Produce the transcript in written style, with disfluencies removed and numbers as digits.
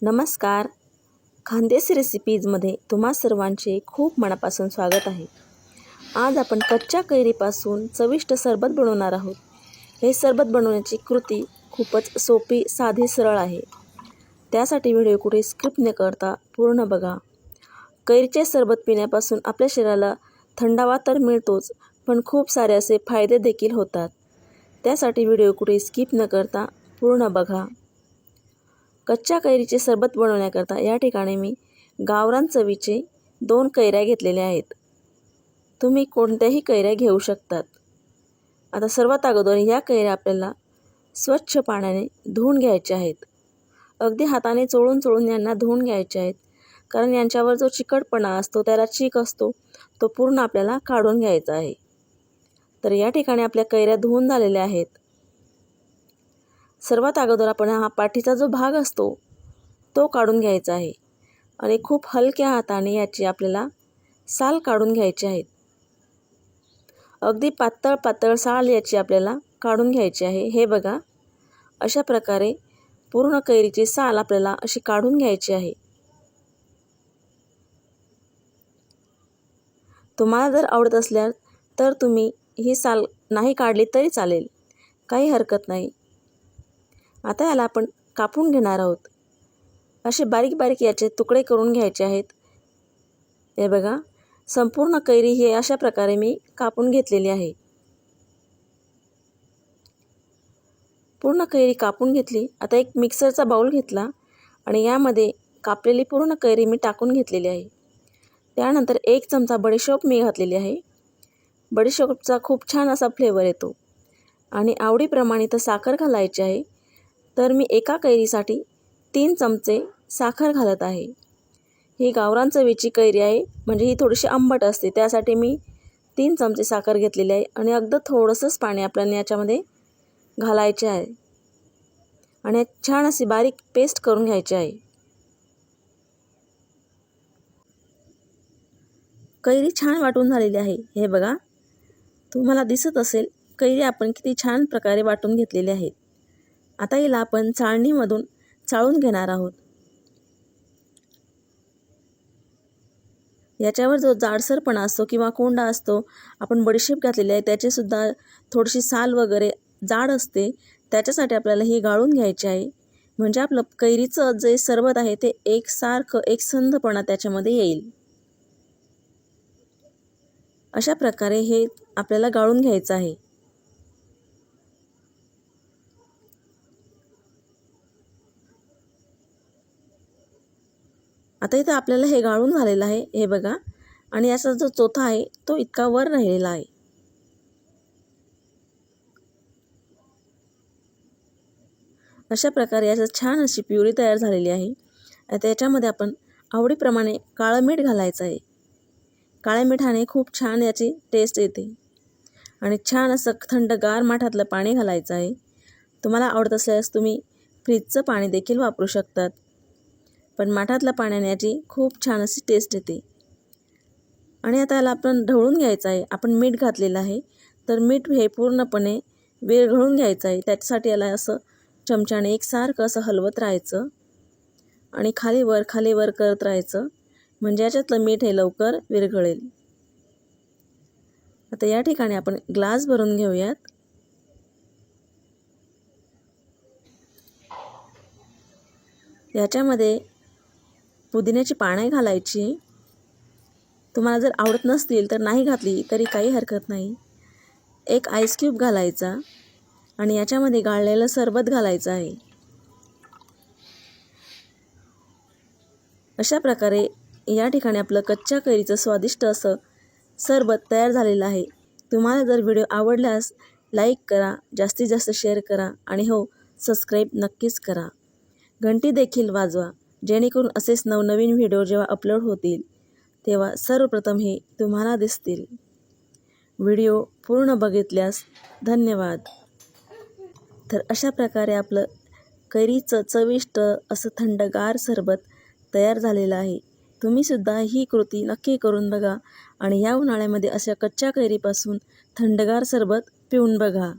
नमस्कार. खानदेशी रेसिपीजमध्ये तुम्हा सर्वांचे खूप मनापासून स्वागत आहे. आज आपण कच्च्या कैरीपासून चविष्ट सरबत बनवणार आहोत. हे सरबत बनवण्याची कृती खूपच सोपी, साधी, सरळ आहे. त्यासाठी व्हिडिओ कुठे स्किप न करता पूर्ण बघा. कैरीचे सरबत पिण्यापासून आपल्या शरीराला थंडावा तर मिळतोच, पण खूप सारे असे फायदे देखील होतात. त्यासाठी व्हिडिओ कुठे स्किप न करता पूर्ण बघा. कच्च्या कैरीचे सरबत बनवण्याकरता या ठिकाणी मी गावरान चवीचे 2 कैऱ्या घेतलेल्या आहेत. तुम्ही कोणत्याही कैऱ्या घेऊ शकतात. आता सर्वात अगोदर या कैऱ्या आपल्याला स्वच्छ पाण्याने धुवून घ्यायच्या आहेत. अगदी हाताने चोळून यांना धुवून घ्यायचे आहेत, कारण यांच्यावर जो चिकटपणा असतो, त्याला चीक असतो, तो पूर्ण आपल्याला काढून घ्यायचा आहे. तर या ठिकाणी आपल्या कैऱ्या धुवून झालेल्या आहेत. सर्वात अगोदर आपण हा पाठीचा जो भाग असतो तो काढून घ्यायचा आहे आणि खूप हलक्या हाताने याची आपल्याला साल काढून घ्यायची आहे. अगदी पातळ साल याची आपल्याला काढून घ्यायची आहे. हे बघा, अशा प्रकारे पूर्ण कैरीची साल आपल्याला अशी काढून घ्यायची आहे. तुम्हाला जर आवडत असल्यास तर तुम्ही ही साल नाही काढली तरी चालेल, काही हरकत नाही. आता याला आपण कापून घेणार आहोत. असे बारीक याचे तुकडे करून घ्यायचे आहेत. हे बघा, संपूर्ण कैरी हे अशा प्रकारे मी कापून घेतलेली आहे. पूर्ण कैरी कापून घेतली. आता एक मिक्सरचा बाउल घेतला आणि यामध्ये कापलेली पूर्ण कैरी मी टाकून घेतलेली आहे. त्यानंतर 1 चमचा बडीशोप मी घातलेली आहे. बडीशोपचा खूप छान असा फ्लेवर येतो. आणि आवडीप्रमाणे तर साखर घालायची आहे. तर मी एका कैरीसाठी 3 चमचे साखर घालत आहे. ही गावरान चवीची कैरी आहे, म्हणजे ही थोडीशी आंबट असते, त्यासाठी मी 3 चमचे साखर घेतलेली आहे. आणि अगदी थोडंसंच पाणी आपल्याला याच्यामध्ये घालायचे आहे आणि छान अशी बारीक पेस्ट करून घ्यायची आहे. कैरी छान वाटून झालेली आहे. हे बघा, तुम्हाला दिसत असेल कैरी आपण किती छान प्रकारे वाटून घेतलेली आहे. आता हिला आपण चाळणीमधून चाळून घेणार आहोत. याच्यावर जो जाडसरपणा असतो किंवा कोंडा असतो, आपण बडीशेप घातलेली आहे त्याचेसुद्धा थोडीशी साल वगैरे जाड असते, त्याच्यासाठी आपल्याला ही गाळून घ्यायची आहे. म्हणजे आपलं कैरीचं जे सरबत आहे ते एकसारखं एकसंधपणा त्याच्यामध्ये येईल. अशा प्रकारे हे आपल्याला गाळून घ्यायचं आहे. आता इथं आपल्याला हे गाळून झालेलं आहे. हे बघा, आणि याचा जो चोथा आहे तो इतका वर राहिलेला आहे. अशा प्रकारे याची छान अशी प्युरी तयार झालेली आहे. आता याच्यामध्ये आपण आवडीप्रमाणे काळं मीठ घालायचं आहे. काळ्या मिठाने खूप छान याची टेस्ट येते. आणि छान असं थंडगार माठातलं पाणी घालायचं आहे. तुम्हाला आवडत असल्यास तुम्ही फ्रीजचं पाणी देखील वापरू शकतात, पण माठातल्या पाण्याने याची खूप छान अशी टेस्ट येते. आणि आता याला आपण ढवळून घ्यायचं आहे. आपण मीठ घातलेलं आहे, तर मीठ हे पूर्णपणे विरघळून घ्यायचं आहे. त्याच्यासाठी याला असं चमच्याने एकसारखं असं हलवत राहायचं आणि खाली वर करत राहायचं, म्हणजे याच्यातलं मीठ हे लवकर विरघळेल. आता या ठिकाणी आपण ग्लास भरून घेऊयात. याच्यामध्ये पुदिन्याची पाने घालायची. तुम्हाला जर आवडत नसतील तर नाही घातली तरी काही हरकत नाही. एक आईस क्यूब घालायचा आणि याच्यामध्ये गाळलेलं सरबत घालायचं आहे. अशा प्रकारे या ठिकाणी आपलं कच्च्या कैरीचं स्वादिष्ट असं सरबत तयार झालेलं आहे. तुम्हाला जर व्हिडिओ आवडल्यास लाईक करा, जास्तीत जास्त शेअर करा आणि हो, सबस्क्राईब नक्कीच करा. घंटी देखील वाजवा, जेणेकरून असेच नवनवीन व्हिडिओ जेव्हा अपलोड होतील तेव्हा सर्वप्रथम हे तुम्हाला दिसतील. व्हिडिओ पूर्ण बघितल्यास धन्यवाद. तर अशा प्रकारे आपलं कैरीचं चविष्ट असं थंडगार सरबत तयार झालेलं आहे. तुम्हीसुद्धा ही कृती नक्की करून बघा आणि या उन्हाळ्यामध्ये अशा कच्च्या कैरीपासून थंडगार सरबत पिऊन बघा.